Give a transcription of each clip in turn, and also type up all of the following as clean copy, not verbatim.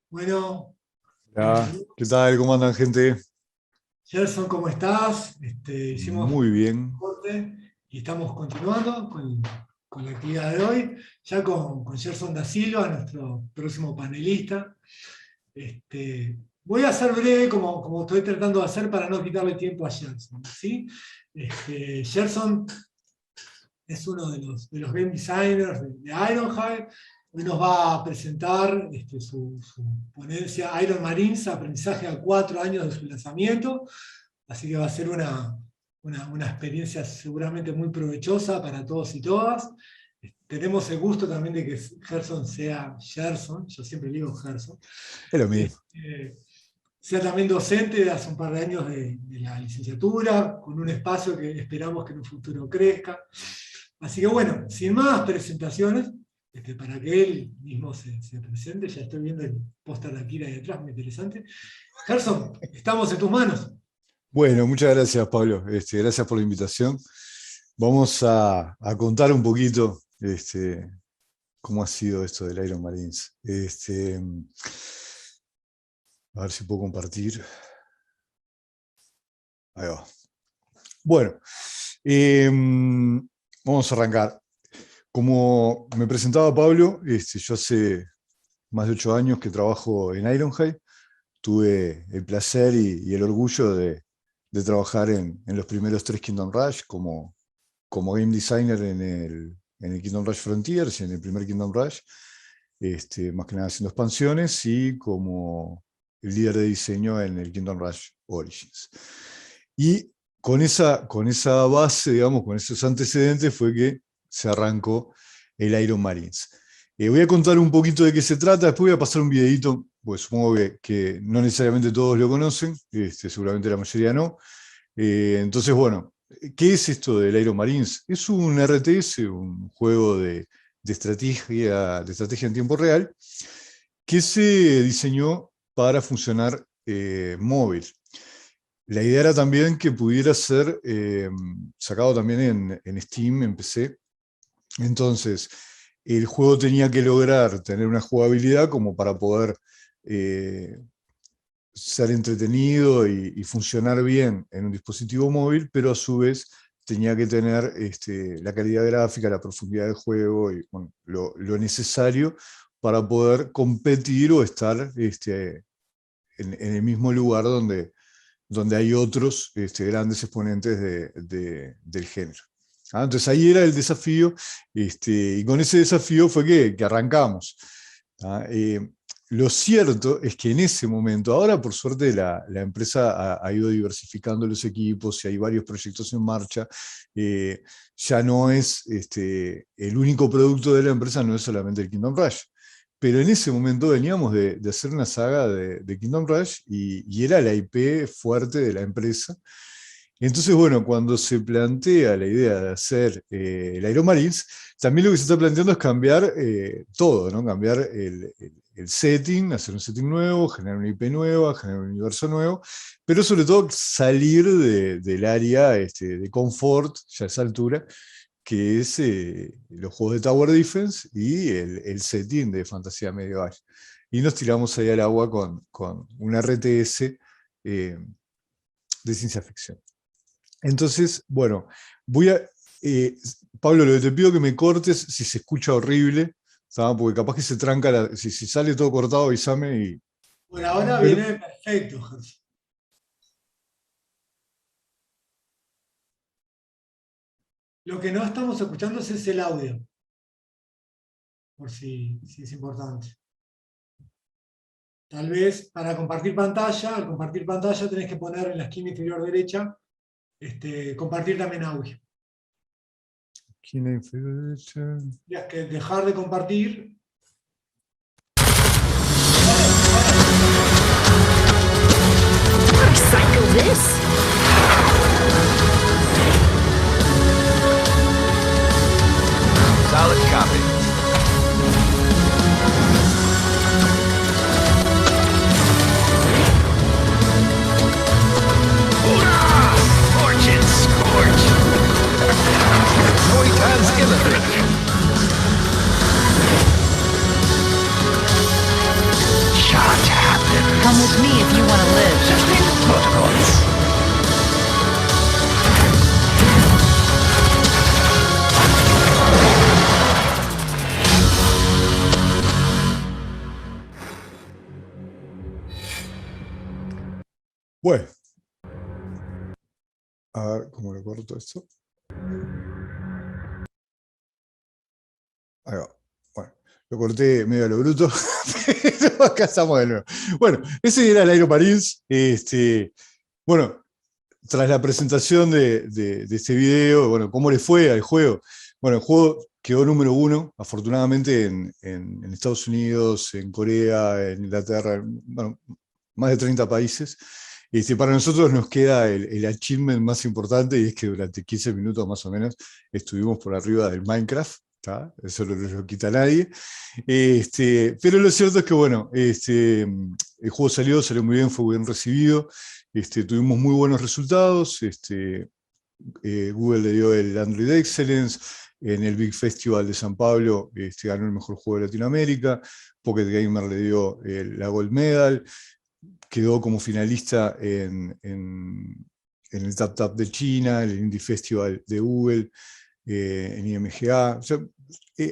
Bueno, ¿Qué tal? ¿Cómo andan, gente? Gerson, ¿cómo estás? Hicimos Muy un bien. corte y estamos continuando con la actividad de hoy, ya con Gerson da Silva, nuestro próximo panelista. Voy a ser breve, como estoy tratando de hacer, para no quitarle tiempo a Gerson, ¿sí? Gerson es uno de los game designers de Ironhide. Hoy nos va a presentar su ponencia Iron Marines, aprendizaje a 4 años de su lanzamiento. Así que va a ser una experiencia seguramente muy provechosa para todos y todas. Tenemos el gusto también de que Gerson sea Gerson, yo siempre digo Gerson, Es lo mismo. sea también docente de hace un par de años de la licenciatura, con un espacio que esperamos que en un futuro crezca. Así que bueno, sin más presentaciones, para que él mismo se presente, ya estoy viendo el póster de Akira ahí detrás, muy interesante. Gerson, estamos en tus manos. Bueno, muchas gracias, Pablo. Gracias por la invitación. Vamos a contar un poquito cómo ha sido esto del Iron Marines. A ver si puedo compartir. Ahí va. Bueno, vamos a arrancar. Como me presentaba Pablo, yo hace más de 8 años que trabajo en Ironhide. Tuve el placer y el orgullo de trabajar en los primeros 3 Kingdom Rush como game designer en el Kingdom Rush Frontiers y en el primer Kingdom Rush, más que nada haciendo expansiones, y como el líder de diseño en el Kingdom Rush Origins. Y con esa base, digamos, con esos antecedentes fue que se arrancó el Iron Marines. Voy a contar un poquito de qué se trata, después voy a pasar un videito, pues supongo que no necesariamente todos lo conocen, seguramente la mayoría no. Entonces, bueno, ¿qué es esto del Iron Marines? Es un RTS, un juego de estrategia en tiempo real, que se diseñó para funcionar móvil. La idea era también que pudiera ser sacado también en Steam, en PC. Entonces, el juego tenía que lograr tener una jugabilidad como para poder ser entretenido y funcionar bien en un dispositivo móvil, pero a su vez tenía que tener la calidad gráfica, la profundidad del juego y bueno, lo necesario para poder competir o estar en el mismo lugar donde hay otros grandes exponentes del género. Entonces ahí era el desafío, y con ese desafío fue que arrancamos. Lo cierto es que en ese momento, ahora por suerte la empresa ha ido diversificando los equipos y hay varios proyectos en marcha. Ya no es el único producto de la empresa, no es solamente el Kingdom Rush. Pero en ese momento veníamos de hacer una saga de Kingdom Rush y era la IP fuerte de la empresa. Entonces, bueno, cuando se plantea la idea de hacer el Iron Marines, también lo que se está planteando es cambiar todo, ¿no? Cambiar el setting, hacer un setting nuevo, generar una IP nueva, generar un universo nuevo, pero sobre todo salir del área de confort, ya a esa altura, que es los juegos de Tower Defense y el setting de fantasía medieval. Y nos tiramos ahí al agua con un RTS de ciencia ficción. Entonces, bueno, Pablo, lo que te pido que me cortes si se escucha horrible, ¿sabes? Porque capaz que se tranca, si sale todo cortado, avísame. Por ahora Pero, viene perfecto, Gerson. Lo que no estamos escuchando es el audio, por si es importante. Tal vez para compartir pantalla, al compartir pantalla tenés que poner en la esquina inferior derecha, compartir también audio. esquina inferior derecha. Tendrías que dejar de compartir. this? Solid copy. Hoorah! Fortune scorch! Noitan's imminent. Shan't happen. Come with me if you want to live. Protocols. Bueno, a ver cómo le corto esto. Ahí va. Bueno, lo corté medio a lo bruto, pero acá estamos de nuevo. Bueno, ese era el Aero Marines. Bueno, tras la presentación de este video, bueno, ¿cómo le fue al juego? Bueno, el juego quedó número 1, afortunadamente, en Estados Unidos, en Corea, en Inglaterra, bueno, más de 30 países. Para nosotros nos queda el achievement más importante, y es que durante 15 minutos más o menos estuvimos por arriba del Minecraft. ¿Tá? Eso no lo quita nadie. Pero lo cierto es que, bueno, el juego salió muy bien, fue bien recibido. Tuvimos muy buenos resultados. Google le dio el Android Excellence. En el Big Festival de San Pablo ganó el mejor juego de Latinoamérica. Pocket Gamer le dio la Gold Medal. Quedó como finalista en el Tap Tap de China, en el Indie Festival de Google, en IMGA. O sea,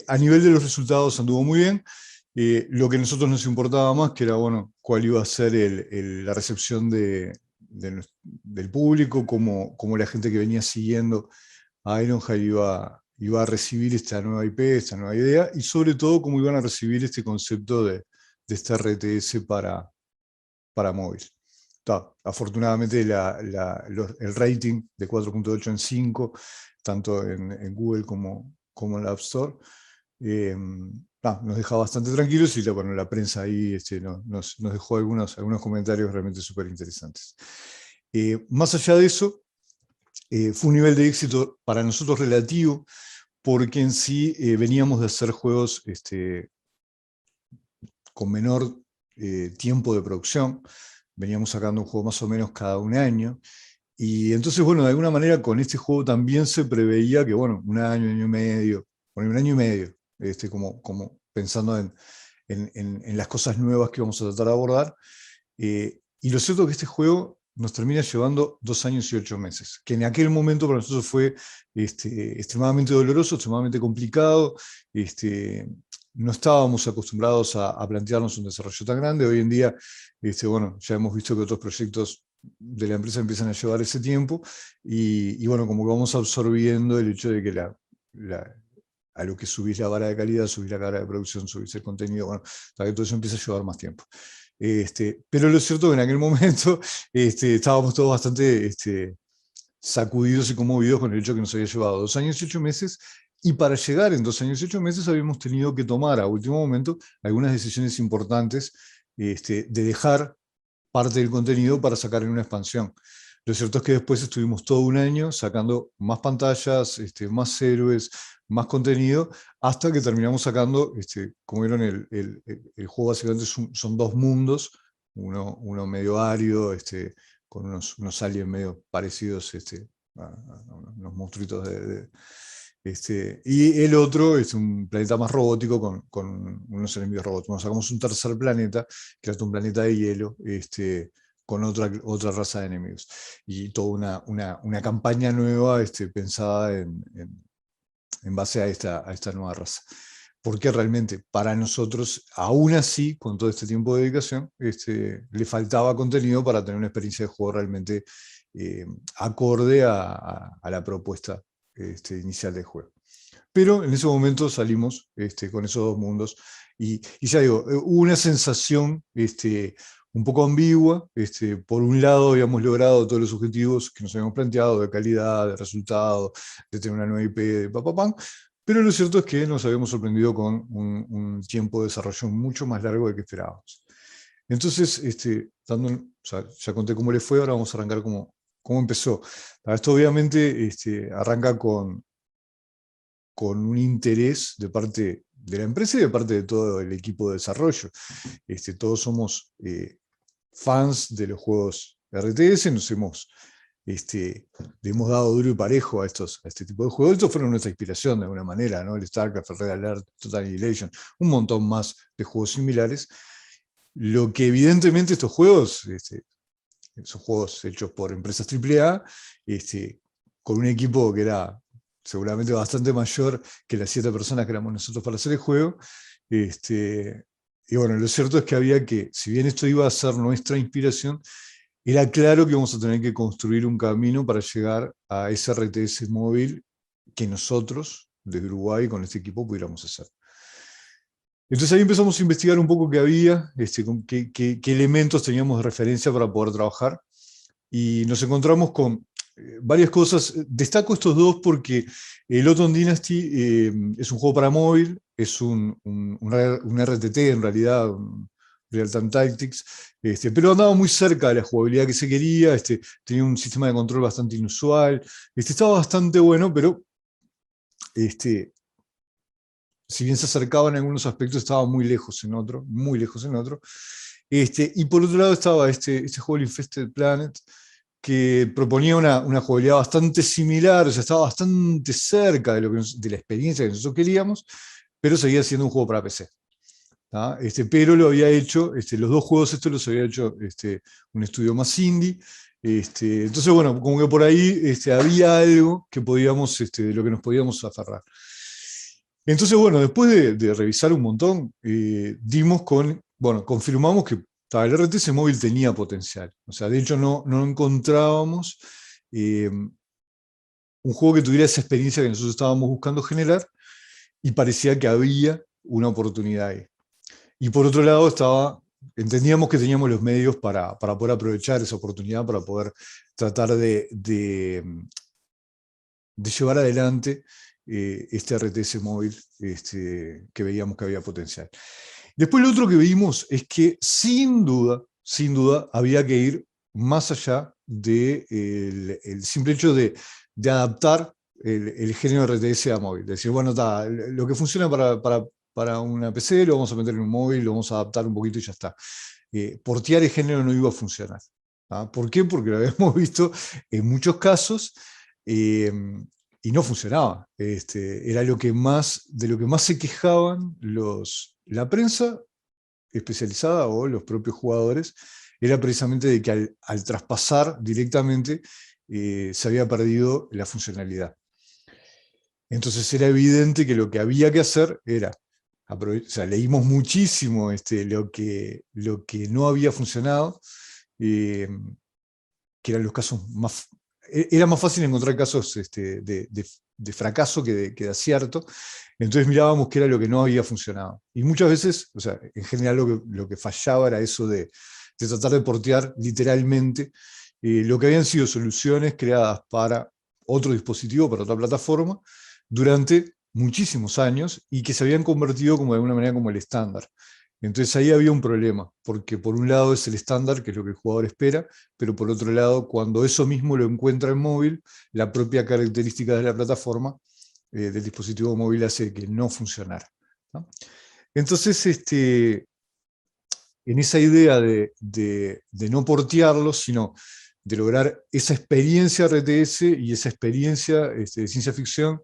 a nivel de los resultados anduvo muy bien. Lo que a nosotros nos importaba más, que era, bueno, cuál iba a ser la recepción del público, cómo la gente que venía siguiendo a Ironhide iba a recibir esta nueva IP, esta nueva idea, y sobre todo cómo iban a recibir este concepto de este RTS para móvil. Afortunadamente el rating de 4.8 en 5, tanto en Google como en la App Store, nos deja bastante tranquilos, y bueno, la prensa ahí nos dejó algunos comentarios realmente súper interesantes. Más allá de eso, fue un nivel de éxito para nosotros relativo, porque en sí veníamos de hacer juegos con menor tiempo de producción. Veníamos sacando un juego más o menos cada un año, y entonces, bueno, de alguna manera con este juego también se preveía que, bueno, un año y medio, como pensando en las cosas nuevas que vamos a tratar de abordar. Y lo cierto es que este juego nos termina llevando 2 años y 8 meses, que en aquel momento para nosotros fue extremadamente doloroso, extremadamente complicado. No estábamos acostumbrados a plantearnos un desarrollo tan grande. Hoy en día, bueno, ya hemos visto que otros proyectos de la empresa empiezan a llevar ese tiempo, y bueno, como que vamos absorbiendo el hecho de que a lo que subís la vara de calidad, subís la vara de producción, subís el contenido, bueno, para que todo eso empieza a llevar más tiempo. Pero lo cierto es que en aquel momento estábamos todos bastante sacudidos y conmovidos con el hecho que nos había llevado 2 años y 8 meses, y para llegar en 2 años y 8 meses habíamos tenido que tomar a último momento algunas decisiones importantes, de dejar parte del contenido para sacar en una expansión. Lo cierto es que después estuvimos todo un año sacando más pantallas, más héroes, más contenido, hasta que terminamos sacando, como vieron, el juego básicamente son 2 mundos, uno medio árido, con unos aliens medio parecidos a unos monstruitos y el otro es un planeta más robótico con unos enemigos robóticos. Sacamos un tercer planeta, que es un planeta de hielo, con otra raza de enemigos. Y toda una campaña nueva pensada en base a esta nueva raza. Porque realmente para nosotros, aún así, con todo este tiempo de dedicación, le faltaba contenido para tener una experiencia de juego realmente acorde a la propuesta inicial del juego. Pero en ese momento salimos con esos 2 mundos, y ya digo, hubo una sensación un poco ambigua. Por un lado habíamos logrado todos los objetivos que nos habíamos planteado, de calidad, de resultado, de tener una nueva IP, de papapam, pero lo cierto es que nos habíamos sorprendido con un tiempo de desarrollo mucho más largo del que esperábamos. Entonces, o sea, ya conté cómo le fue, ahora vamos a arrancar cómo empezó. Esto obviamente arranca con un interés de parte de la empresa y de parte de todo el equipo de desarrollo. Todos somos fans de los juegos RTS, le hemos dado duro y parejo a este tipo de juegos. Estos fueron nuestra inspiración de alguna manera, ¿no? El StarCraft, el Red Alert, Total Annihilation, un montón más de juegos similares. Lo que evidentemente estos juegos, son juegos hechos por empresas AAA, con un equipo que era seguramente bastante mayor que las 7 personas que éramos nosotros para hacer el juego. Y bueno, lo cierto es que había que, si bien esto iba a ser nuestra inspiración, era claro que íbamos a tener que construir un camino para llegar a ese RTS móvil que nosotros, desde Uruguay, con este equipo, pudiéramos hacer. Entonces ahí empezamos a investigar un poco qué había, qué elementos teníamos de referencia para poder trabajar, y nos encontramos con varias cosas. Destaco estos dos porque el Loton Dynasty es un juego para móvil, es un RTT en realidad, un Real Time Tactics, pero andaba muy cerca de la jugabilidad que se quería, tenía un sistema de control bastante inusual, estaba bastante bueno, pero si bien se acercaba en algunos aspectos, estaba muy lejos en otro, muy lejos en otro. Y por otro lado estaba este juego Infested Planet, que proponía una jugabilidad bastante similar, o sea, estaba bastante cerca de la experiencia que nosotros queríamos, pero seguía siendo un juego para PC. Pero lo había hecho, los dos juegos estos los había hecho un estudio más indie. Entonces, bueno, como que por ahí había algo que podíamos, de lo que nos podíamos aferrar. Entonces, bueno, después de revisar un montón, confirmamos que el RTS móvil tenía potencial. O sea, de hecho no encontrábamos un juego que tuviera esa experiencia que nosotros estábamos buscando generar, y parecía que había una oportunidad ahí. Y por otro lado entendíamos que teníamos los medios para poder aprovechar esa oportunidad, para poder tratar de llevar adelante este RTS móvil que veíamos que había potencial. Después lo otro que vimos es que sin duda había que ir más allá del simple hecho de adaptar el género RTS a móvil. Decir, bueno, lo que funciona para una PC lo vamos a meter en un móvil, lo vamos a adaptar un poquito y ya está. Portear el género no iba a funcionar. ¿Por qué? Porque lo habíamos visto en muchos casos y no funcionaba. Era de lo que más se quejaban la prensa especializada o los propios jugadores, era precisamente de que al traspasar directamente se había perdido la funcionalidad. Entonces era evidente que lo que había que hacer era, leímos muchísimo lo que no había funcionado, que eran los casos más... Era más fácil encontrar casos de fracaso que de acierto. Entonces mirábamos qué era lo que no había funcionado. Y muchas veces, en general lo que fallaba era eso de tratar de portear literalmente lo que habían sido soluciones creadas para otro dispositivo, para otra plataforma, durante muchísimos años, y que se habían convertido de alguna manera como el estándar. Entonces ahí había un problema, porque por un lado es el estándar, que es lo que el jugador espera, pero por otro lado, cuando eso mismo lo encuentra en móvil, la propia característica de la plataforma, del dispositivo móvil, hace que no funcionara, ¿no? Entonces, en esa idea de no portearlo, sino de lograr esa experiencia RTS y esa experiencia de ciencia ficción,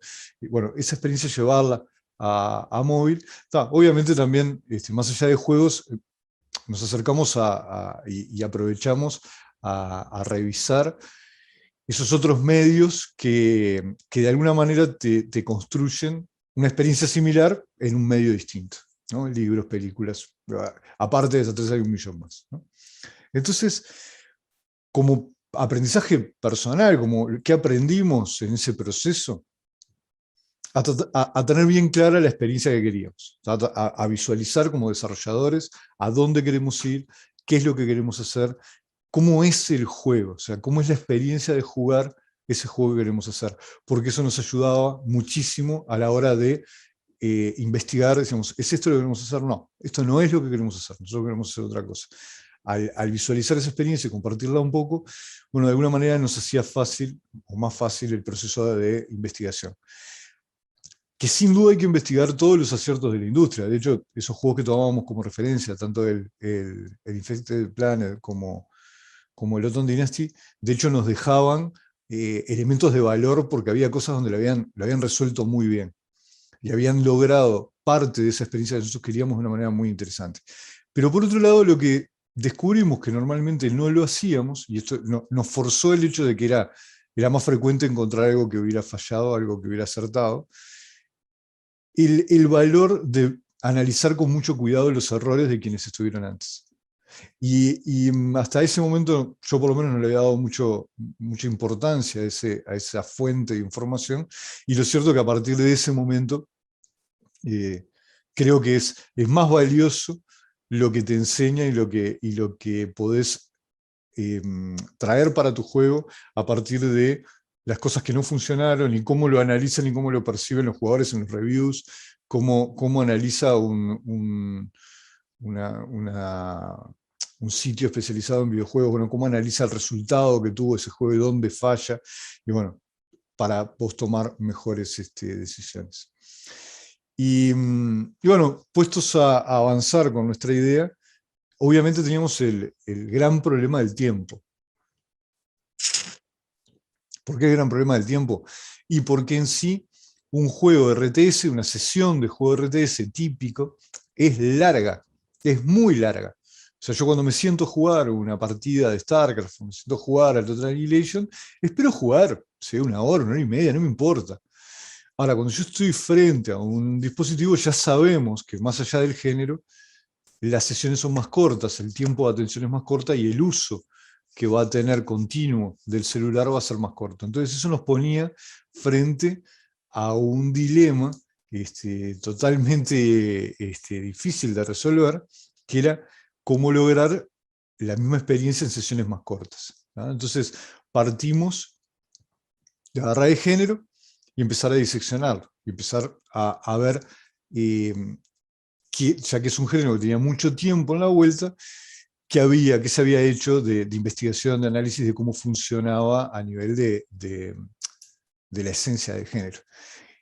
bueno, esa experiencia llevarla a móvil. Obviamente también, más allá de juegos, nos acercamos y aprovechamos a revisar esos otros medios que de alguna manera te construyen una experiencia similar en un medio distinto, ¿no? Libros, películas, aparte de esas hay un millón más, ¿no? Entonces, como aprendizaje personal, como qué aprendimos en ese proceso, a tener bien clara la experiencia que queríamos, a visualizar como desarrolladores a dónde queremos ir, qué es lo que queremos hacer, cómo es el juego, cómo es la experiencia de jugar ese juego que queremos hacer, porque eso nos ayudaba muchísimo a la hora de investigar, decíamos, ¿es esto lo que queremos hacer? No, esto no es lo que queremos hacer, nosotros queremos hacer otra cosa. Al visualizar esa experiencia y compartirla un poco, bueno, de alguna manera nos hacía fácil, o más fácil, el proceso de investigación. Que sin duda hay que investigar todos los aciertos de la industria. De hecho, esos juegos que tomábamos como referencia, tanto el Infected Planet como el Autumn Dynasty, de hecho nos dejaban elementos de valor porque había cosas donde lo habían resuelto muy bien y habían logrado parte de esa experiencia que nosotros queríamos de una manera muy interesante. Pero por otro lado, lo que descubrimos que normalmente no lo hacíamos, y esto nos forzó el hecho de que era más frecuente encontrar algo que hubiera fallado, algo que hubiera acertado, el valor de analizar con mucho cuidado los errores de quienes estuvieron antes. Y hasta ese momento yo por lo menos no le había dado mucha importancia a esa fuente de información, y lo cierto es que a partir de ese momento creo que es más valioso lo que te enseña y lo que podés traer para tu juego a partir de las cosas que no funcionaron y cómo lo analizan y cómo lo perciben los jugadores en los reviews, cómo analiza un sitio especializado en videojuegos, bueno, cómo analiza el resultado que tuvo ese juego y dónde falla, y bueno, para vos tomar mejores decisiones. Y bueno, puestos a avanzar con nuestra idea, obviamente teníamos el gran problema del tiempo. ¿Por qué el gran problema del tiempo? Y porque en sí, un juego de RTS, una sesión de juego de RTS típico, es larga, es muy larga. O sea, yo cuando me siento a jugar una partida de StarCraft, me siento a jugar al Total Annihilation, espero jugar, sea una hora y media, no me importa. Ahora, cuando yo estoy frente a un dispositivo, ya sabemos que más allá del género, las sesiones son más cortas, el tiempo de atención es más corta y el uso que va a tener continuo del celular va a ser más corto. Entonces eso nos ponía frente a un dilema totalmente difícil de resolver, que era cómo lograr la misma experiencia en sesiones más cortas, ¿no? Entonces partimos de agarrar el género y empezar a diseccionarlo, y empezar a ver, ya que es un género que tenía mucho tiempo en la vuelta, qué se había hecho de investigación, de análisis de cómo funcionaba a nivel de la esencia del género.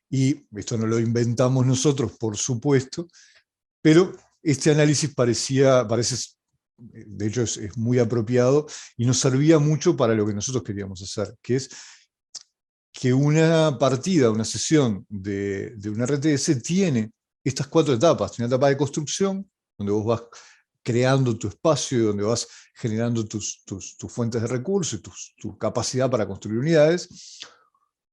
Y esto no lo inventamos nosotros, por supuesto, pero este análisis parece, de hecho es muy apropiado y nos servía mucho para lo que nosotros queríamos hacer, que es que una partida, una sesión de un RTS tiene estas 4 etapas. Tiene una etapa de construcción, donde vos vas creando tu espacio y donde vas generando tus fuentes de recursos y tu capacidad para construir unidades.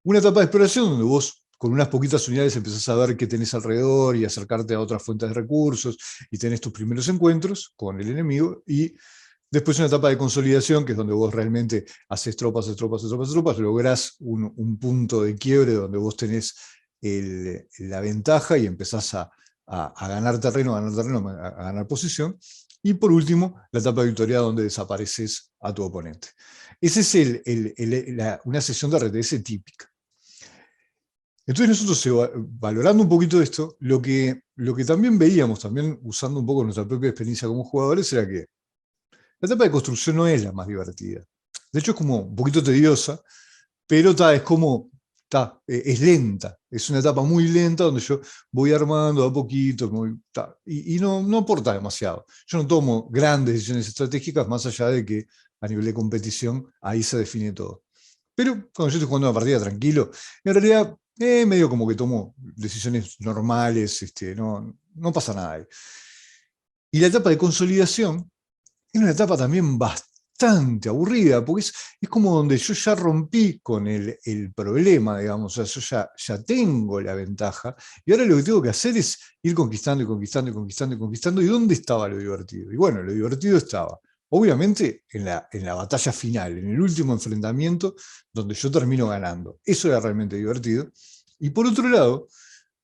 Una etapa de exploración donde vos con unas poquitas unidades empezás a ver qué tenés alrededor y acercarte a otras fuentes de recursos y tenés tus primeros encuentros con el enemigo. Y después una etapa de consolidación, que es donde vos realmente haces tropas, lográs un punto de quiebre donde vos tenés la ventaja y empezás a ganar terreno, a ganar posición. Y por último, la etapa de victoria donde desapareces a tu oponente. Esa es una sesión de RTS típica. Entonces nosotros, valorando un poquito esto, lo que también veíamos, también usando un poco nuestra propia experiencia como jugadores, era que la etapa de construcción no es la más divertida. De hecho es como un poquito tediosa, pero es lenta. Es una etapa muy lenta donde yo voy armando a poquito y no aporta demasiado. Yo no tomo grandes decisiones estratégicas más allá de que a nivel de competición ahí se define todo. Pero cuando yo estoy jugando una partida tranquilo, en realidad medio como que tomo decisiones normales, no pasa nada ahí. Y la etapa de consolidación es una etapa también bastante aburrida, porque es como donde yo ya rompí con el problema, digamos, o sea, yo ya tengo la ventaja, y ahora lo que tengo que hacer es ir conquistando, ¿y dónde estaba lo divertido? Y bueno, lo divertido estaba, obviamente, en la batalla final, en el último enfrentamiento, donde yo termino ganando. Eso era realmente divertido. Y por otro lado,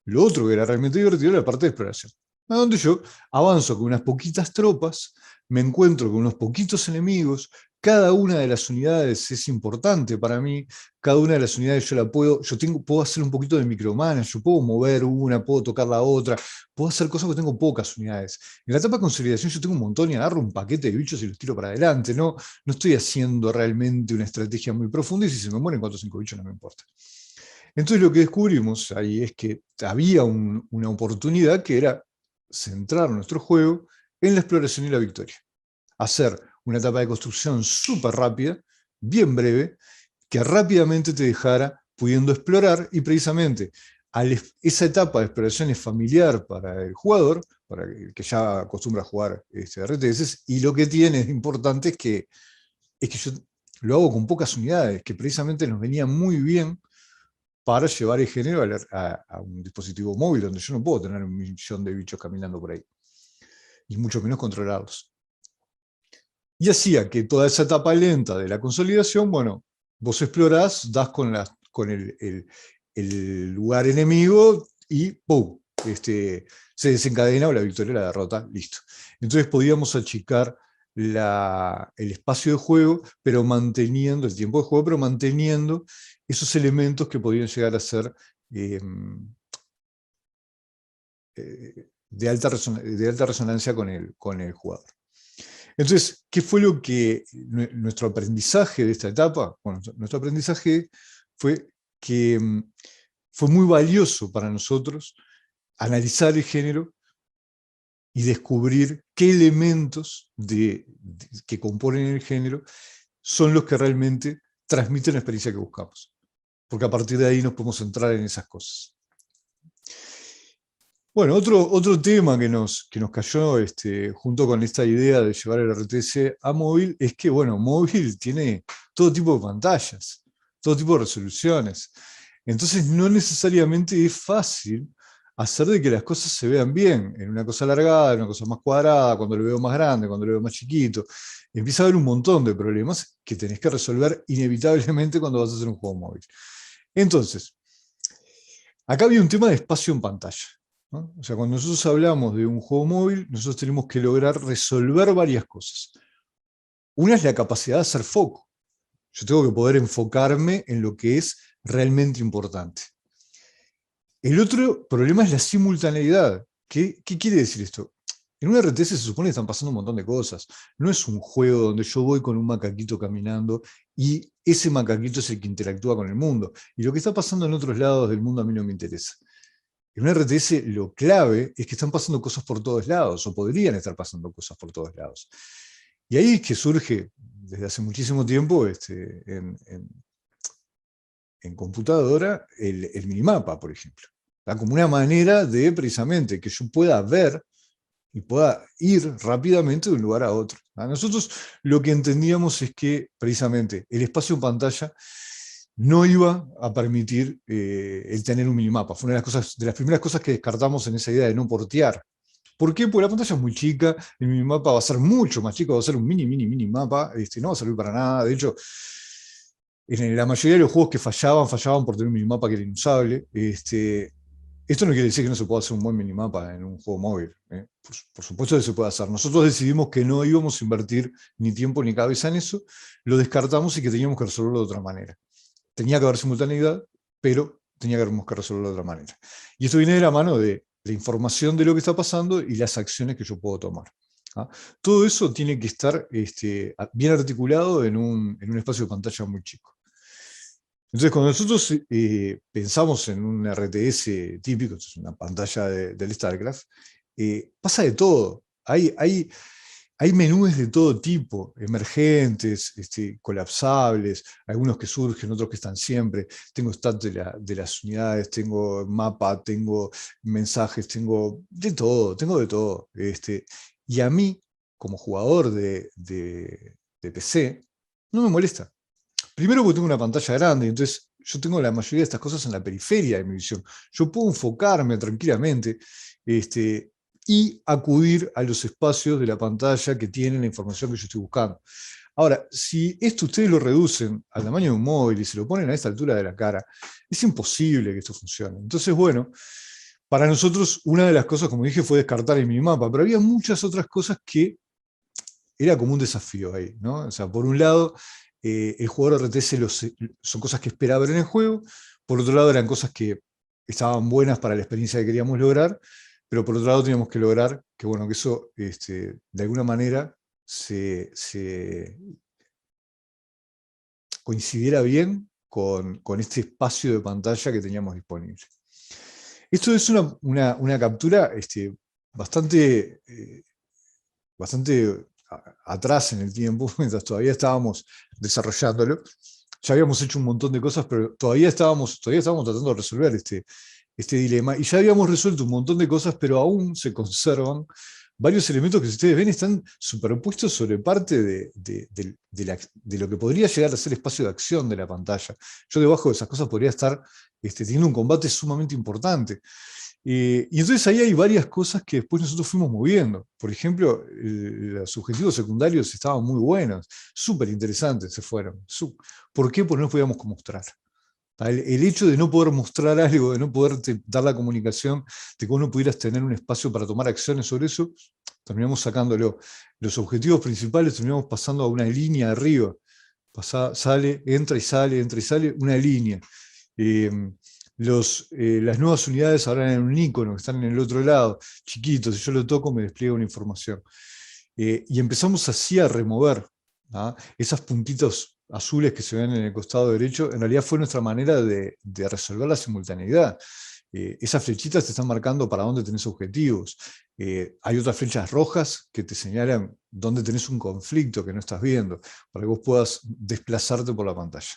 lo otro que era realmente divertido era la parte de exploración. a donde yo avanzo con unas poquitas tropas, me encuentro con unos poquitos enemigos, cada una de las unidades es importante para mí, cada una de las unidades puedo hacer un poquito de micromanage, puedo mover una, puedo tocar la otra, puedo hacer cosas porque tengo pocas unidades. En la etapa de consolidación yo tengo un montón y agarro un paquete de bichos y los tiro para adelante, no estoy haciendo realmente una estrategia muy profunda y si se me mueren 4 o 5 bichos no me importa. Entonces lo que descubrimos ahí es que había una oportunidad que era centrar nuestro juego en la exploración y la victoria. Hacer una etapa de construcción súper rápida, bien breve, que rápidamente te dejara pudiendo explorar, y precisamente esa etapa de exploración es familiar para el jugador, para el que ya acostumbra a jugar RTS, y lo que tiene de importante es que yo lo hago con pocas unidades, que precisamente nos venía muy bien para llevar el género a un dispositivo móvil, donde yo no puedo tener 1.000.000 de bichos caminando por ahí, y mucho menos controlarlos. Y hacía que toda esa etapa lenta de la consolidación, bueno, vos explorás, das con el lugar enemigo y ¡pum! Se desencadena o la victoria o la derrota, listo. Entonces podíamos achicar el espacio de juego, pero manteniendo el tiempo de juego, pero manteniendo esos elementos que podían llegar a ser de alta resonancia con el jugador. Entonces, ¿qué fue lo que nuestro aprendizaje de esta etapa? Bueno, nuestro aprendizaje fue que fue muy valioso para nosotros analizar el género y descubrir qué elementos que componen el género son los que realmente transmiten la experiencia que buscamos. Porque a partir de ahí nos podemos centrar en esas cosas. Bueno, otro tema que nos cayó junto con esta idea de llevar el RTS a móvil es que, bueno, móvil tiene todo tipo de pantallas, todo tipo de resoluciones. Entonces no necesariamente es fácil hacer de que las cosas se vean bien, en una cosa alargada, en una cosa más cuadrada, cuando lo veo más grande, cuando lo veo más chiquito. Empieza a haber un montón de problemas que tenés que resolver inevitablemente cuando vas a hacer un juego móvil. Entonces, acá había un tema de espacio en pantalla, ¿no? O sea, cuando nosotros hablamos de un juego móvil, nosotros tenemos que lograr resolver varias cosas. Una es la capacidad de hacer foco. Yo tengo que poder enfocarme en lo que es realmente importante. El otro problema es la simultaneidad. ¿Qué quiere decir esto? En un RTS se supone que están pasando un montón de cosas. No es un juego donde yo voy con un macaquito caminando y ese macaquito es el que interactúa con el mundo. Y lo que está pasando en otros lados del mundo a mí no me interesa. En un RTS lo clave es que están pasando cosas por todos lados, o podrían estar pasando cosas por todos lados. Y ahí es que surge, desde hace muchísimo tiempo, en computadora, el minimapa, por ejemplo. Como una manera de, precisamente, que yo pueda ver y pueda ir rápidamente de un lugar a otro. Nosotros lo que entendíamos es que, precisamente, el espacio en pantalla no iba a permitir el tener un minimapa. Fue una de las primeras cosas que descartamos en esa idea de no portear. ¿Por qué? Porque la pantalla es muy chica, el minimapa va a ser mucho más chico, va a ser un minimapa, no va a servir para nada. De hecho, en la mayoría de los juegos que fallaban por tener un minimapa que era inusable. Esto no quiere decir que no se pueda hacer un buen minimapa en un juego móvil. Por supuesto que se puede hacer. Nosotros decidimos que no íbamos a invertir ni tiempo ni cabeza en eso, lo descartamos y que teníamos que resolverlo de otra manera. Tenía que haber simultaneidad, pero teníamos que resolverlo de otra manera. Y esto viene de la mano de la información de lo que está pasando y las acciones que yo puedo tomar. Todo eso tiene que estar bien articulado en un espacio de pantalla muy chico. Entonces, cuando nosotros pensamos en un RTS típico, es una pantalla del StarCraft, pasa de todo. Hay menús de todo tipo, emergentes, colapsables, algunos que surgen, otros que están siempre. Tengo stats de las unidades, tengo mapa, tengo mensajes, tengo de todo. Y a mí, como jugador de PC, no me molesta. Primero porque tengo una pantalla grande, entonces yo tengo la mayoría de estas cosas en la periferia de mi visión. Yo puedo enfocarme tranquilamente y acudir a los espacios de la pantalla que tienen la información que yo estoy buscando. Ahora, si esto ustedes lo reducen al tamaño de un móvil y se lo ponen a esta altura de la cara, es imposible que esto funcione. Entonces, bueno, para nosotros, una de las cosas, como dije, fue descartar el minimapa, pero había muchas otras cosas que era como un desafío ahí, ¿no? O sea, por un lado, el jugador RTS son cosas que esperaba ver en el juego, por otro lado eran cosas que estaban buenas para la experiencia que queríamos lograr, pero por otro lado teníamos que lograr que, bueno, que eso de alguna manera se coincidiera bien con este espacio de pantalla que teníamos disponible. Esto es una captura bastante, bastante atrás en el tiempo, mientras todavía estábamos desarrollándolo. Ya habíamos hecho un montón de cosas, pero todavía estábamos tratando de resolver este dilema, y ya habíamos resuelto un montón de cosas, pero aún se conservan varios elementos que, si ustedes ven, están superpuestos sobre parte de lo que podría llegar a ser espacio de acción de la pantalla. Yo debajo de esas cosas podría estar teniendo un combate sumamente importante. Y entonces ahí hay varias cosas que después nosotros fuimos moviendo. Por ejemplo, los objetivos secundarios estaban muy buenos, súper interesantes se fueron. ¿Por qué? Porque no podíamos mostrar. El hecho de no poder mostrar algo, de no poder dar la comunicación, de que vos no pudieras tener un espacio para tomar acciones sobre eso, terminamos sacándolo. Los objetivos principales terminamos pasando a una línea arriba. Sale, entra y sale, una línea. Las nuevas unidades ahora en un icono, que están en el otro lado, chiquitos, si yo lo toco me despliega una información. Y empezamos así a remover, ¿ah? Esas puntitos azules que se ven en el costado derecho, en realidad fue nuestra manera de resolver la simultaneidad. Esas flechitas te están marcando para dónde tenés objetivos. Hay otras flechas rojas que te señalan dónde tenés un conflicto que no estás viendo, para que vos puedas desplazarte por la pantalla.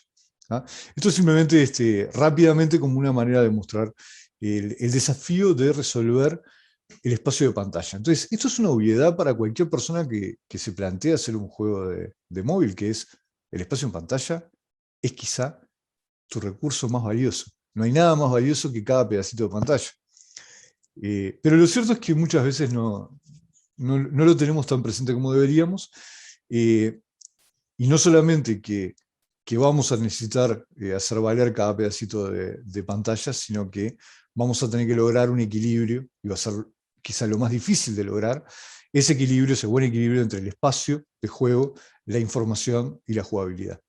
¿Ah? Esto es simplemente rápidamente como una manera de mostrar el desafío de resolver el espacio de pantalla. Entonces, esto es una obviedad para cualquier persona que se plantea hacer un juego de móvil, que es el espacio en pantalla es quizá tu recurso más valioso. No hay nada más valioso que cada pedacito de pantalla. Pero lo cierto es que muchas veces no lo tenemos tan presente como deberíamos, y no solamente que vamos a necesitar hacer valer cada pedacito de pantalla, sino que vamos a tener que lograr un equilibrio, y va a ser quizá lo más difícil de lograr, ese equilibrio, ese buen equilibrio entre el espacio de juego, la información y la jugabilidad.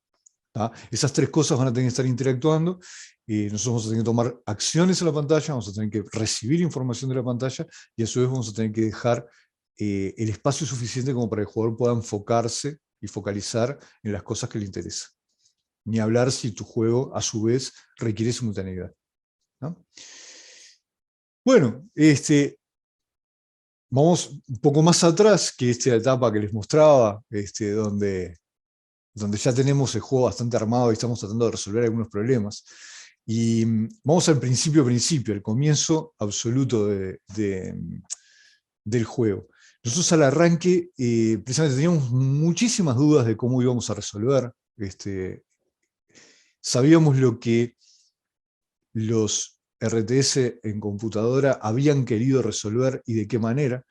¿Ah? Esas tres cosas van a tener que estar interactuando, y nosotros vamos a tener que tomar acciones en la pantalla, vamos a tener que recibir información de la pantalla, y a su vez vamos a tener que dejar el espacio suficiente como para que el jugador pueda enfocarse y focalizar en las cosas que le interesan. Ni hablar si tu juego, a su vez, requiere simultaneidad, ¿no? Bueno, vamos un poco más atrás que esta etapa que les mostraba, donde ya tenemos el juego bastante armado y estamos tratando de resolver algunos problemas. Y vamos al principio, el comienzo absoluto del juego. Nosotros al arranque, precisamente teníamos muchísimas dudas de cómo íbamos a resolver. Sabíamos lo que los RTS en computadora habían querido resolver y de qué manera,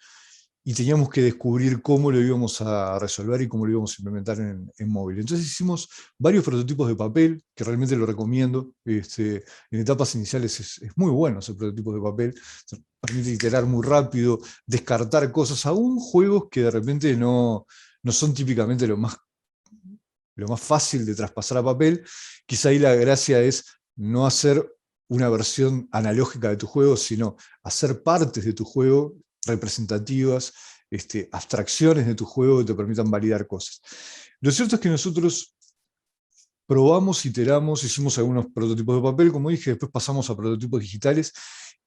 y teníamos que descubrir cómo lo íbamos a resolver y cómo lo íbamos a implementar en móvil. Entonces hicimos varios prototipos de papel, que realmente lo recomiendo. En etapas iniciales es muy bueno hacer prototipos de papel, permite iterar muy rápido, descartar cosas, aún juegos que de repente no son típicamente lo más fácil de traspasar a papel. Quizá ahí la gracia es no hacer una versión analógica de tu juego, sino hacer partes de tu juego representativas, abstracciones de tu juego que te permitan validar cosas. Lo cierto es que nosotros probamos, iteramos, hicimos algunos prototipos de papel, como dije, después pasamos a prototipos digitales,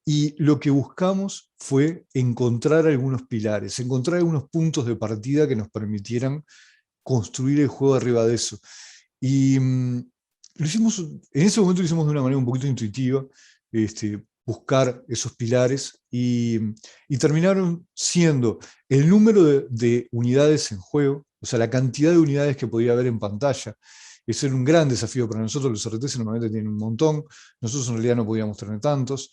y lo que buscamos fue encontrar algunos pilares, encontrar algunos puntos de partida que nos permitieran construir el juego arriba de eso. Y lo hicimos, en ese momento lo hicimos de una manera un poquito intuitiva, buscar esos pilares, y terminaron siendo el número de unidades en juego, o sea, la cantidad de unidades que podía haber en pantalla. Eso era un gran desafío para nosotros. Los RTS normalmente tienen un montón, nosotros en realidad no podíamos tener tantos,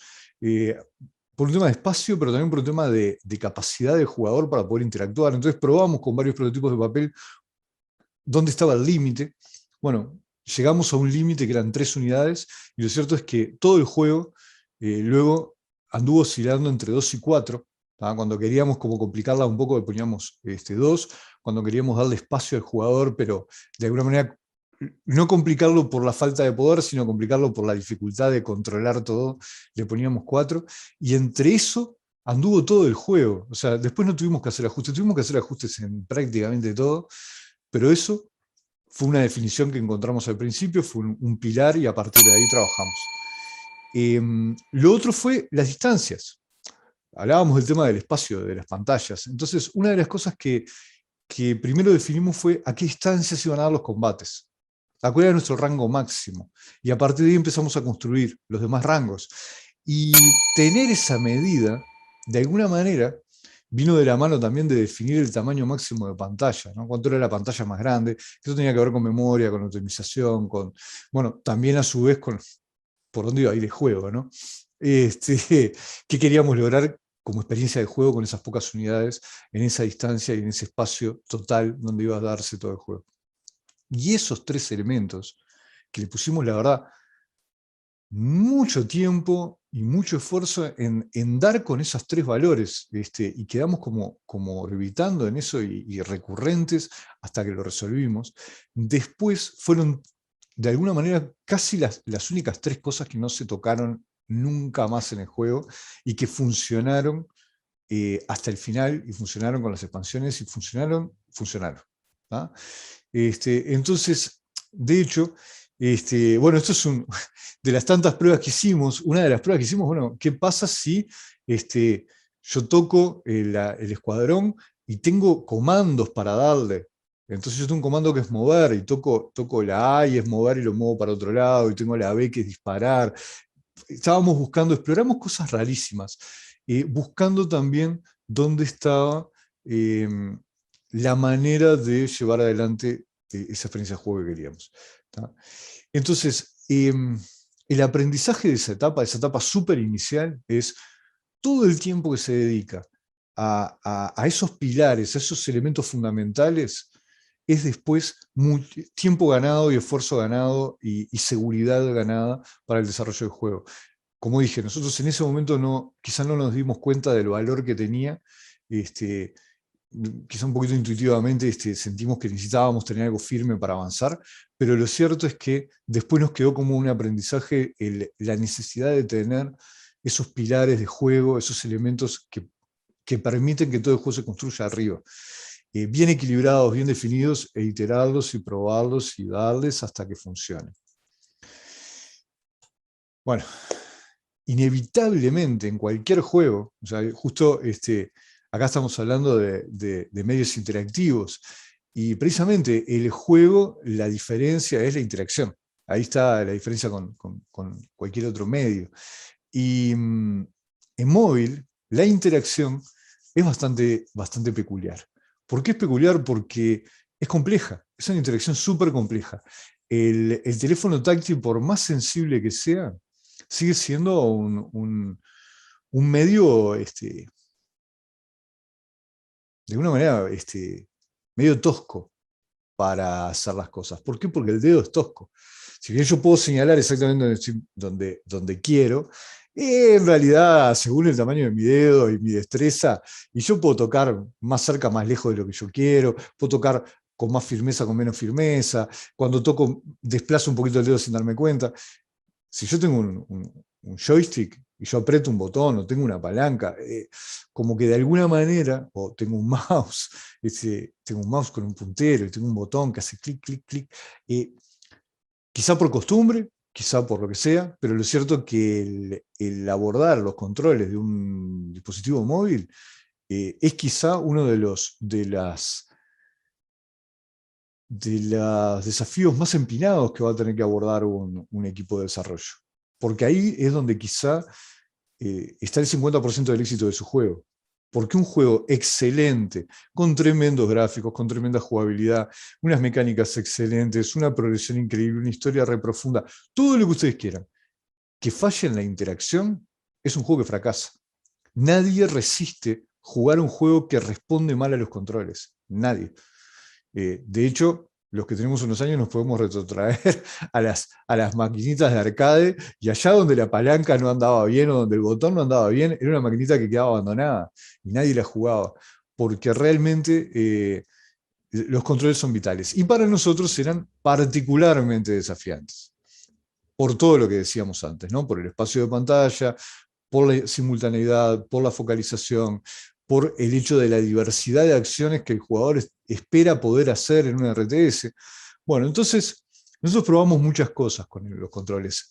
por un tema de espacio, pero también por un tema de capacidad del jugador para poder interactuar. Entonces probamos con varios prototipos de papel dónde estaba el límite. Bueno, llegamos a un límite que eran 3 unidades, y lo cierto es que todo el juego luego anduvo oscilando entre 2 y 4. Cuando queríamos como complicarla un poco le poníamos 2, cuando queríamos darle espacio al jugador, pero de alguna manera no complicarlo por la falta de poder, sino complicarlo por la dificultad de controlar todo, le poníamos 4, y entre eso anduvo todo el juego. O sea, después no tuvimos que hacer ajustes en prácticamente todo, pero eso fue una definición que encontramos al principio, fue un pilar, y a partir de ahí trabajamos. Lo otro fue las distancias. Hablábamos del tema del espacio, de las pantallas. Entonces, una de las cosas que primero definimos fue a qué distancias iban a dar los combates, a cuál era nuestro rango máximo. Y a partir de ahí empezamos a construir los demás rangos. Y tener esa medida, de alguna manera, vino de la mano también de definir el tamaño máximo de pantalla, ¿no? Cuánto era la pantalla más grande. Eso tenía que ver con memoria, con optimización, bueno, también a su vez con por dónde iba a ir el juego, ¿no? ¿Qué queríamos lograr como experiencia de juego con esas pocas unidades, en esa distancia y en ese espacio total donde iba a darse todo el juego? Y esos 3 elementos, que le pusimos, la verdad, mucho tiempo y mucho esfuerzo en dar con esos 3 valores, y quedamos como orbitando en eso y recurrentes hasta que lo resolvimos. Después fueron, de alguna manera, casi las únicas 3 cosas que no se tocaron nunca más en el juego y que funcionaron hasta el final, y funcionaron con las expansiones, y funcionaron. Entonces, de hecho, bueno, esto es de las tantas pruebas que hicimos. Una de las pruebas que hicimos, bueno, ¿qué pasa si yo toco el escuadrón y tengo comandos para darle? Entonces yo tengo un comando que es mover, y toco la A y es mover y lo muevo para otro lado, y tengo la B que es disparar. Estábamos exploramos cosas rarísimas, buscando también dónde estaba la manera de llevar adelante esa experiencia de juego que queríamos. Entonces, el aprendizaje de esa etapa súper inicial, es todo el tiempo que se dedica a esos pilares, a esos elementos fundamentales, es después tiempo ganado y esfuerzo ganado y seguridad ganada para el desarrollo del juego. Como dije, nosotros en ese momento quizá no nos dimos cuenta del valor que tenía, quizá un poquito intuitivamente sentimos que necesitábamos tener algo firme para avanzar, pero lo cierto es que después nos quedó como un aprendizaje la necesidad de tener esos pilares de juego, esos elementos que permiten que todo el juego se construya arriba. Bien equilibrados, bien definidos, e iterarlos y probarlos y darles hasta que funcione. Bueno, inevitablemente en cualquier juego, o sea, justo acá estamos hablando de medios interactivos, y precisamente el juego, la diferencia es la interacción. Ahí está la diferencia con cualquier otro medio. Y en móvil, la interacción es bastante peculiar. ¿Por qué es peculiar? Porque es compleja, es una interacción súper compleja. El teléfono táctil, por más sensible que sea, sigue siendo un medio, de alguna manera, medio tosco para hacer las cosas. ¿Por qué? Porque el dedo es tosco. Si bien yo puedo señalar exactamente donde quiero, en realidad, según el tamaño de mi dedo y mi destreza, y yo puedo tocar más cerca, más lejos de lo que yo quiero, puedo tocar con más firmeza, con menos firmeza, cuando toco desplazo un poquito el dedo sin darme cuenta. Si yo tengo un joystick y yo aprieto un botón o tengo una palanca, como que de alguna manera, o tengo un mouse, tengo un mouse con un puntero y tengo un botón que hace clic, clic, clic, quizá por costumbre, quizá por lo que sea, pero lo cierto es que el abordar los controles de un dispositivo móvil es quizá uno de los desafíos más empinados que va a tener que abordar un equipo de desarrollo. Porque ahí es donde quizá está el 50% del éxito de su juego. Porque un juego excelente, con tremendos gráficos, con tremenda jugabilidad, unas mecánicas excelentes, una progresión increíble, una historia re profunda, todo lo que ustedes quieran, que falle en la interacción, es un juego que fracasa. Nadie resiste jugar un juego que responde mal a los controles. Nadie. De hecho, los que tenemos unos años nos podemos retrotraer a las maquinitas de arcade, y allá donde la palanca no andaba bien o donde el botón no andaba bien, era una maquinita que quedaba abandonada y nadie la jugaba, porque realmente los controles son vitales. Y para nosotros eran particularmente desafiantes, por todo lo que decíamos antes, ¿no? Por el espacio de pantalla, por la simultaneidad, por la focalización, por el hecho de la diversidad de acciones que el jugador espera poder hacer en un RTS. Bueno, entonces, nosotros probamos muchas cosas con los controles.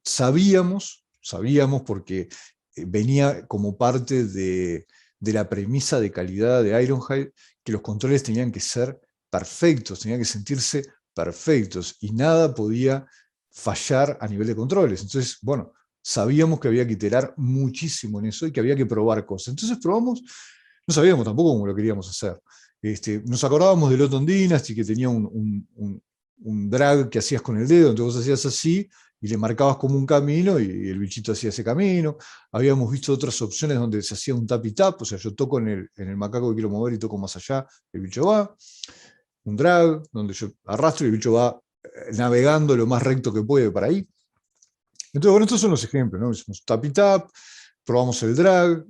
Sabíamos porque venía como parte de la premisa de calidad de Ironhide, que los controles tenían que ser perfectos, tenían que sentirse perfectos, y nada podía fallar a nivel de controles. Entonces, bueno, sabíamos que había que iterar muchísimo en eso y que había que probar cosas. Entonces probamos, no sabíamos tampoco cómo lo queríamos hacer. Nos acordábamos de Loton Dynasty, que tenía un drag que hacías con el dedo, entonces vos hacías así y le marcabas como un camino y el bichito hacía ese camino. Habíamos visto otras opciones donde se hacía un tap y tap, o sea, yo toco en el macaco que quiero mover y toco más allá, el bicho va. Un drag, donde yo arrastro y el bicho va navegando lo más recto que puede para ahí. Entonces, bueno, estos son los ejemplos, ¿no? Hicimos tap y tap, probamos el drag,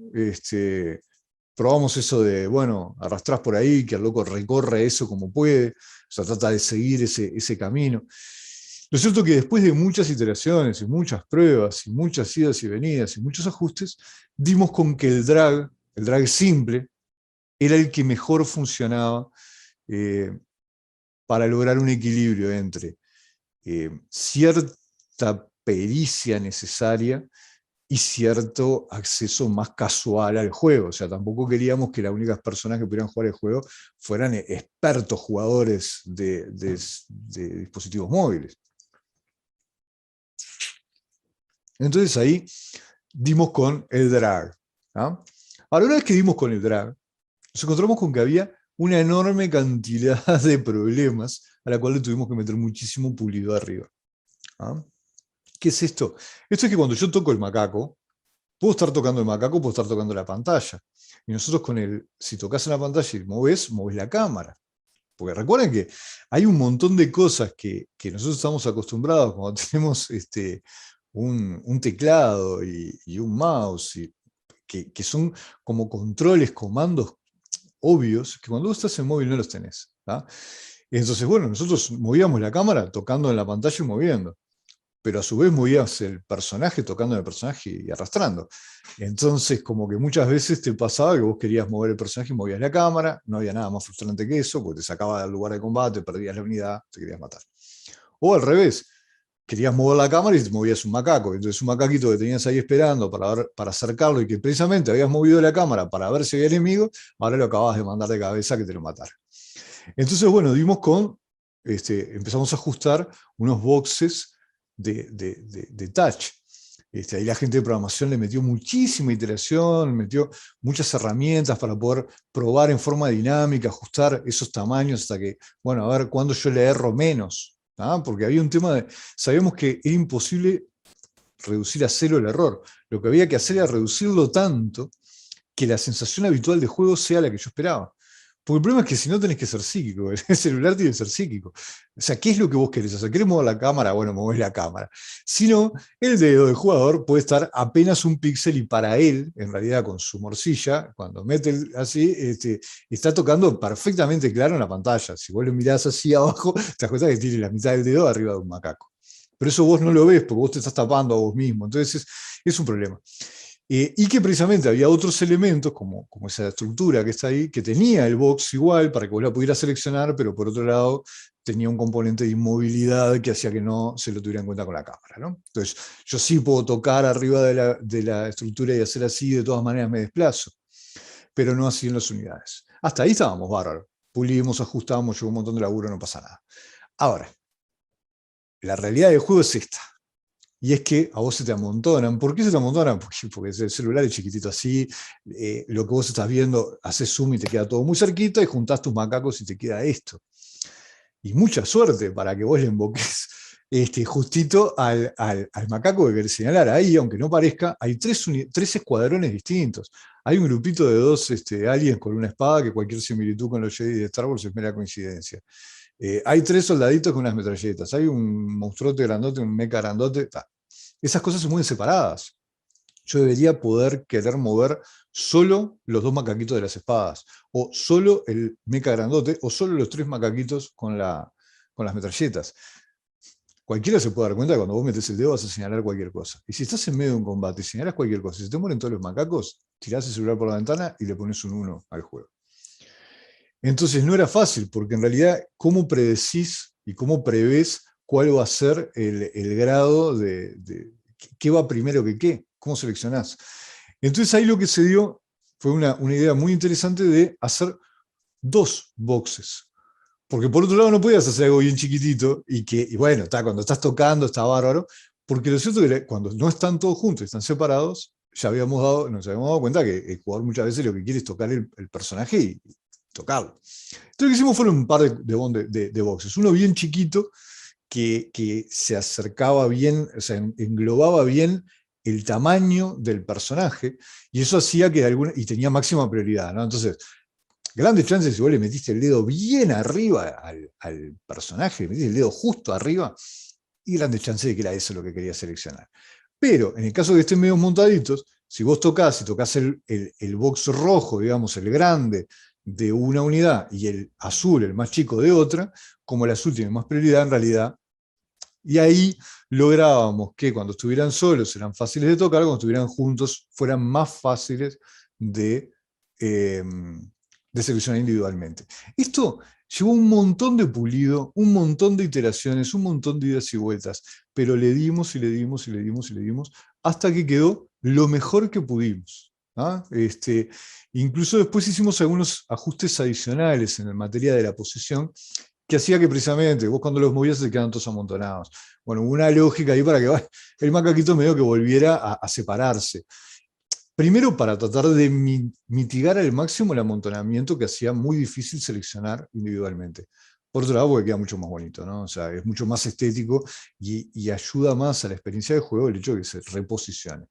probamos eso de, bueno, arrastrás por ahí, que el loco recorre eso como puede, o sea, trata de seguir ese camino. Lo cierto es que después de muchas iteraciones y muchas pruebas y muchas idas y venidas y muchos ajustes, dimos con que el drag simple, era el que mejor funcionaba para lograr un equilibrio entre cierta pericia necesaria y cierto acceso más casual al juego. O sea, tampoco queríamos que las únicas personas que pudieran jugar el juego fueran expertos jugadores de dispositivos móviles. Entonces ahí dimos con el drag. ¿Ah? Ahora, una vez que dimos con el drag, nos encontramos con que había una enorme cantidad de problemas a la cual le tuvimos que meter muchísimo pulido arriba. ¿Ah? ¿Qué es esto? Esto es que cuando yo toco el macaco, puedo estar tocando el macaco, puedo estar tocando la pantalla. Y nosotros si tocas en la pantalla y movés la cámara. Porque recuerden que hay un montón de cosas que nosotros estamos acostumbrados cuando tenemos un teclado y un mouse, que son como controles, comandos obvios, que cuando vos estás en móvil no los tenés. ¿Ah? Entonces, bueno, nosotros movíamos la cámara tocando en la pantalla y moviendo, pero a su vez movías el personaje tocando en el personaje y arrastrando. Entonces, como que muchas veces te pasaba que vos querías mover el personaje y movías la cámara, no había nada más frustrante que eso, porque te sacaba del lugar de combate, perdías la unidad, te querías matar. O al revés, querías mover la cámara y te movías un macaco, entonces un macaquito que tenías ahí esperando para acercarlo y que precisamente habías movido la cámara para ver si había enemigo, ahora lo acabas de mandar de cabeza que te lo matara. Entonces, bueno, empezamos a ajustar unos boxes de touch. Ahí la gente de programación le metió muchísima iteración, metió muchas herramientas para poder probar en forma dinámica, ajustar esos tamaños hasta que, bueno, a ver cuándo yo le erro menos. ¿Ah? Porque había un tema sabíamos que era imposible reducir a cero el error. Lo que había que hacer era reducirlo tanto que la sensación habitual de juego sea la que yo esperaba. Porque el problema es que si no tenés que ser psíquico, el celular tiene que ser psíquico. O sea, ¿qué es lo que vos querés hacer? ¿Querés mover la cámara? Bueno, movés la cámara. Si no, el dedo del jugador puede estar apenas un píxel y para él, en realidad con su morcilla, cuando mete así, está tocando perfectamente claro en la pantalla. Si vos lo mirás así abajo, te das cuenta que tiene la mitad del dedo arriba de un macaco. Pero eso vos no lo ves porque vos te estás tapando a vos mismo. Entonces es un problema. Y que precisamente había otros elementos, como esa estructura que está ahí, que tenía el box igual para que vos la pudieras seleccionar, pero por otro lado tenía un componente de inmovilidad que hacía que no se lo tuviera en cuenta con la cámara, ¿no? Entonces, yo sí puedo tocar arriba de la estructura y hacer así, de todas maneras me desplazo, pero no así en las unidades. Hasta ahí estábamos bárbaros. Pulimos, ajustamos, llegó un montón de laburo, no pasa nada. Ahora, la realidad del juego es esta. Y es que a vos se te amontonan. ¿Por qué se te amontonan? Porque el celular es chiquitito así, lo que vos estás viendo, haces zoom y te queda todo muy cerquita, y juntás tus macacos y te queda esto. Y mucha suerte para que vos le invoques justito al macaco que querés señalar. Ahí, aunque no parezca, hay tres escuadrones distintos. Hay un grupito de dos aliens con una espada, que cualquier similitud con los Jedi de Star Wars es mera coincidencia. Hay 3 soldaditos con unas metralletas, hay un monstruote grandote, un mecha grandote. Esas cosas se mueven separadas. Yo debería poder querer mover solo los 2 macaquitos de las espadas, o solo el mecha grandote, o solo los 3 macaquitos con las metralletas. Cualquiera se puede dar cuenta que cuando vos metés el dedo vas a señalar cualquier cosa. Y si estás en medio de un combate y señalas cualquier cosa, si te mueren todos los macacos, tirás el celular por la ventana y le pones un 1 al juego. Entonces no era fácil, porque en realidad, ¿cómo predecís y cómo prevés cuál va a ser el grado de qué va primero que qué? ¿Cómo seleccionás? Entonces ahí lo que se dio fue una idea muy interesante de hacer 2 boxes. Porque por otro lado no podías hacer algo bien chiquitito y bueno, cuando estás tocando está bárbaro, porque lo cierto es que cuando no están todos juntos, están separados, nos habíamos dado cuenta que el jugador muchas veces lo que quiere es tocar el personaje y tocarlo. Entonces lo que hicimos fueron un par de boxes. Uno bien chiquito que se acercaba bien, o sea, englobaba bien el tamaño del personaje, y eso hacía que y tenía máxima prioridad, ¿no? Entonces, grandes chances si vos le metiste el dedo bien arriba al personaje, le metiste el dedo justo arriba, y grandes chances de que era eso lo que quería seleccionar. Pero en el caso de que estén medio montaditos, si vos tocás el box rojo, digamos, el grande de una unidad, y el azul, el más chico, de otra, como el azul tiene más prioridad en realidad, y ahí lográbamos que cuando estuvieran solos eran fáciles de tocar, cuando estuvieran juntos fueran más fáciles de seleccionar individualmente. Esto llevó un montón de pulido, un montón de iteraciones, un montón de idas y vueltas, pero le dimos y le dimos y le dimos y le dimos hasta que quedó lo mejor que pudimos. ¿Ah? Incluso después hicimos algunos ajustes adicionales en materia de la posición, que hacía que precisamente vos cuando los movías se quedaban todos amontonados. Bueno, hubo una lógica ahí para que el macaquito medio que volviera a separarse. Primero, para tratar de mitigar al máximo el amontonamiento que hacía muy difícil seleccionar individualmente. Por otro lado, porque queda mucho más bonito, ¿no? O sea, es mucho más estético y ayuda más a la experiencia de juego el hecho de que se reposicione.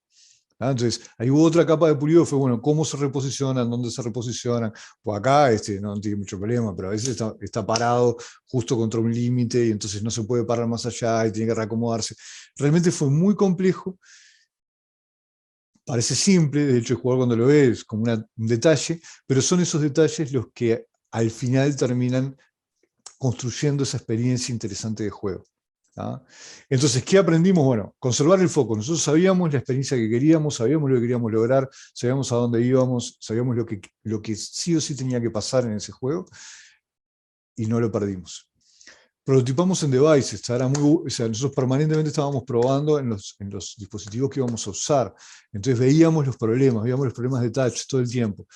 ¿Ah? Entonces, ahí hubo otra capa de pulido, fue, bueno, cómo se reposicionan, dónde se reposicionan. Pues acá no tiene mucho problema, pero a veces está parado justo contra un límite y entonces no se puede parar más allá y tiene que reacomodarse. Realmente fue muy complejo. Parece simple, de hecho el jugador cuando lo ve es como un detalle, pero son esos detalles los que al final terminan construyendo esa experiencia interesante de juego. ¿Ah? Entonces, ¿qué aprendimos? Bueno, conservar el foco. Nosotros sabíamos la experiencia que queríamos, sabíamos lo que queríamos lograr, sabíamos a dónde íbamos, sabíamos lo que sí o sí tenía que pasar en ese juego, y no lo perdimos. Prototipamos en devices, nosotros permanentemente estábamos probando en los dispositivos que íbamos a usar. Entonces veíamos los problemas de touch todo el tiempo.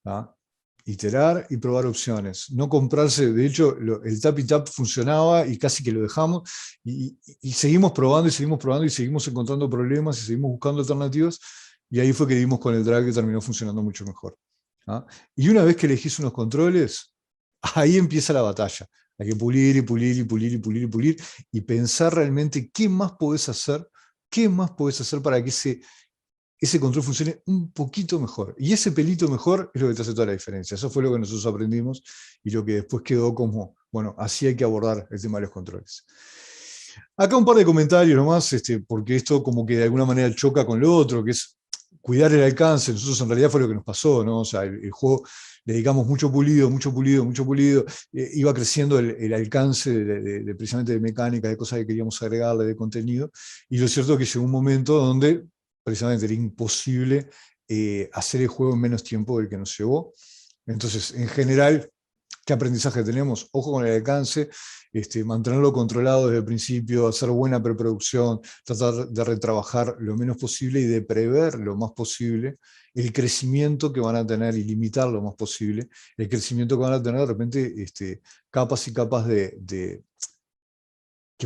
¿Ah? Iterar y probar opciones. No comprarse, de hecho, el tap y tap funcionaba y casi que lo dejamos, y seguimos probando y seguimos probando y seguimos encontrando problemas y seguimos buscando alternativas, y ahí fue que dimos con el drag, que terminó funcionando mucho mejor. ¿Ah? Y una vez que elegís unos controles, ahí empieza la batalla. Hay que pulir y pulir y pulir y pulir y pulir y pensar realmente qué más podés hacer para que ese control funcione un poquito mejor. Y ese pelito mejor es lo que te hace toda la diferencia. Eso fue lo que nosotros aprendimos y lo que después quedó como, bueno, así hay que abordar el tema de los controles. Acá un par de comentarios nomás, porque esto como que de alguna manera choca con lo otro, que es cuidar el alcance. Nosotros en realidad fue lo que nos pasó, ¿no? O sea, el juego le dedicamos mucho pulido, iba creciendo el alcance precisamente de mecánica, de cosas que queríamos agregarle, de contenido, y lo cierto es que llegó un momento donde precisamente era imposible hacer el juego en menos tiempo del que nos llevó. Entonces, en general, ¿qué aprendizaje tenemos? Ojo con el alcance, mantenerlo controlado desde el principio, hacer buena preproducción, tratar de retrabajar lo menos posible y de prever lo más posible el crecimiento que van a tener y limitar lo más posible el crecimiento que van a tener de repente capas y capas que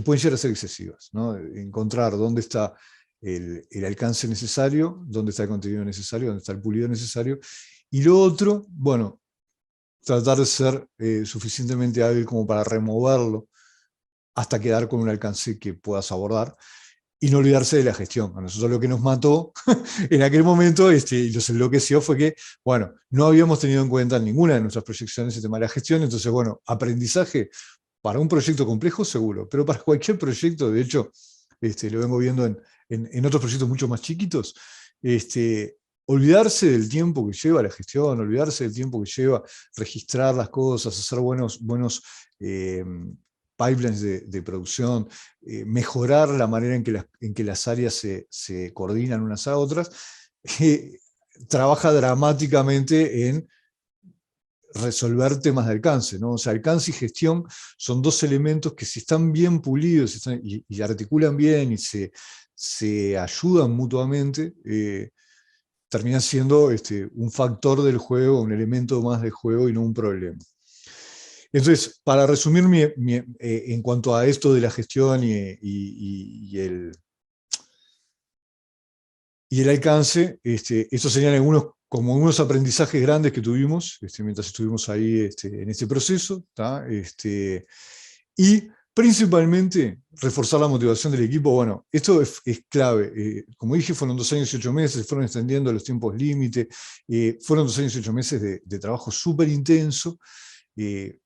pueden llegar a ser excesivas, ¿no? Encontrar dónde está el alcance necesario, dónde está el contenido necesario, dónde está el pulido necesario, y lo otro, bueno, tratar de ser suficientemente hábil como para removerlo hasta quedar con un alcance que puedas abordar, y no olvidarse de la gestión. A nosotros lo que nos mató en aquel momento y los enloqueció fue que, bueno, no habíamos tenido en cuenta en ninguna de nuestras proyecciones el tema de la gestión. Entonces, bueno, aprendizaje, Para un proyecto complejo, seguro, pero para cualquier proyecto, de hecho, lo vengo viendo en otros proyectos mucho más chiquitos, olvidarse del tiempo que lleva la gestión, olvidarse del tiempo que lleva registrar las cosas, hacer buenos pipelines de producción, mejorar la manera en que las áreas se coordinan unas a otras, trabaja dramáticamente en resolver temas de alcance, ¿no? O sea, alcance y gestión son dos elementos que, si están bien pulidos y articulan bien y se ayudan mutuamente, terminan siendo un factor del juego, un elemento más del juego y no un problema. Entonces, para resumir en cuanto a esto de la gestión y el alcance, estos serían algunos aprendizajes grandes que tuvimos mientras estuvimos ahí en este proceso, y principalmente reforzar la motivación del equipo. Bueno, esto es clave. Como dije, fueron 2 años y 8 meses, fueron extendiendo los tiempos límite, fueron 2 años y 8 meses de trabajo súper intenso,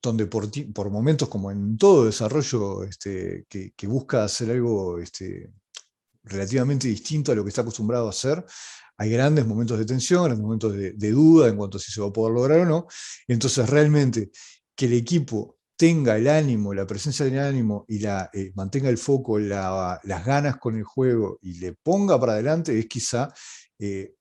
donde por momentos, como en todo desarrollo que busca hacer algo relativamente distinto a lo que está acostumbrado a hacer, hay grandes momentos de tensión, grandes momentos de duda en cuanto a si se va a poder lograr o no. Entonces, realmente, que el equipo tenga el ánimo, la presencia del ánimo y mantenga el foco, las ganas con el juego y le ponga para adelante, es quizá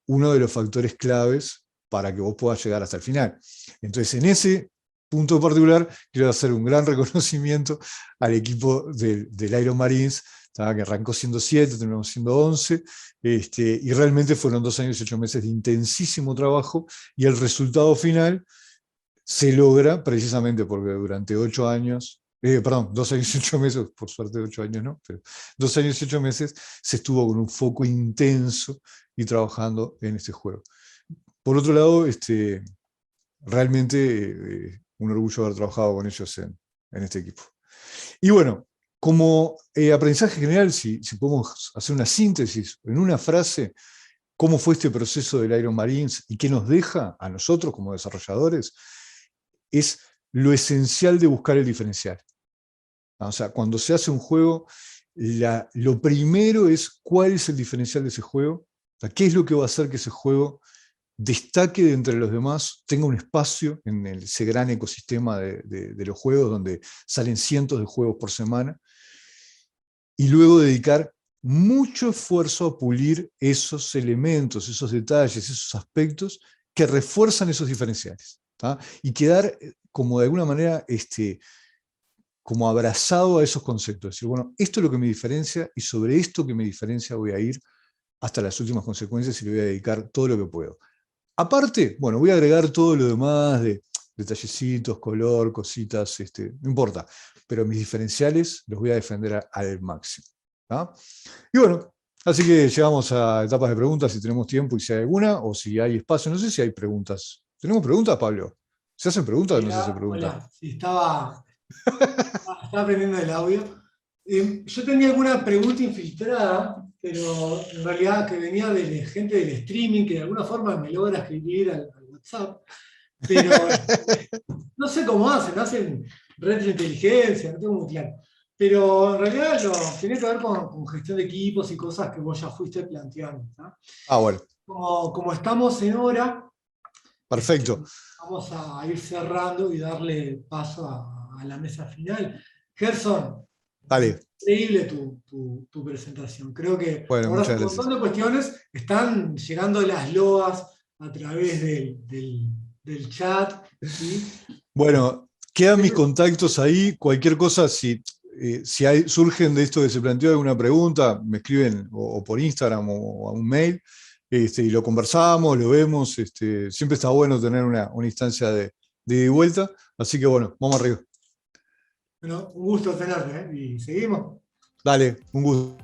uno de los factores claves para que vos puedas llegar hasta el final. Entonces, en ese punto particular, quiero hacer un gran reconocimiento al equipo del Iron Marines, que arrancó siendo 7, terminamos siendo 11, y realmente fueron 2 años y 8 meses de intensísimo trabajo, y el resultado final se logra precisamente porque durante 8 años, 2 años y 8 meses, por suerte 8 años no, pero 2 años y 8 meses se estuvo con un foco intenso y trabajando en este juego. Por otro lado, realmente un orgullo haber trabajado con ellos en este equipo. Y bueno, como aprendizaje general, si podemos hacer una síntesis en una frase, ¿cómo fue este proceso del Iron Marines y qué nos deja a nosotros como desarrolladores? Es lo esencial de buscar el diferencial. O sea, cuando se hace un juego, lo primero es cuál es el diferencial de ese juego, o sea, qué es lo que va a hacer que ese juego destaque de entre los demás, tenga un espacio en ese gran ecosistema de los juegos, donde salen cientos de juegos por semana, y luego dedicar mucho esfuerzo a pulir esos elementos, esos detalles, esos aspectos que refuerzan esos diferenciales, y quedar como de alguna manera como abrazado a esos conceptos. Decir, bueno, esto es lo que me diferencia, y sobre esto que me diferencia voy a ir hasta las últimas consecuencias y le voy a dedicar todo lo que puedo. Aparte, bueno, voy a agregar todo lo demás de detallecitos, color, cositas, no importa, pero mis diferenciales los voy a defender al máximo. Y bueno, así que llegamos a etapas de preguntas, si tenemos tiempo y si hay alguna, o si hay espacio. No sé si hay preguntas. ¿Tenemos preguntas, Pablo? ¿Se hacen preguntas o no se hacen preguntas? Hola, sí, estaba aprendiendo el audio. Yo tenía alguna pregunta infiltrada, pero en realidad que venía de gente del streaming, que de alguna forma me logra escribir al WhatsApp, pero no sé cómo hacen red de inteligencia, no tengo muy claro. Pero en realidad tiene que ver con gestión de equipos y cosas que vos ya fuiste planteando. Bueno. Como estamos en hora, perfecto. Vamos a ir cerrando y darle paso a la mesa final. Gerson, dale. Increíble tu presentación. Creo que bueno, ahora un montón de cuestiones están llegando las loas a través del chat. ¿Sí? Bueno, quedan mis contactos ahí. Cualquier cosa, si surgen de esto que se planteó alguna pregunta, me escriben o por Instagram o a un mail, y lo conversamos, lo vemos. Siempre está bueno tener una instancia de vuelta. Así que bueno, vamos arriba. Bueno, un gusto tenerte, y seguimos. Dale, un gusto.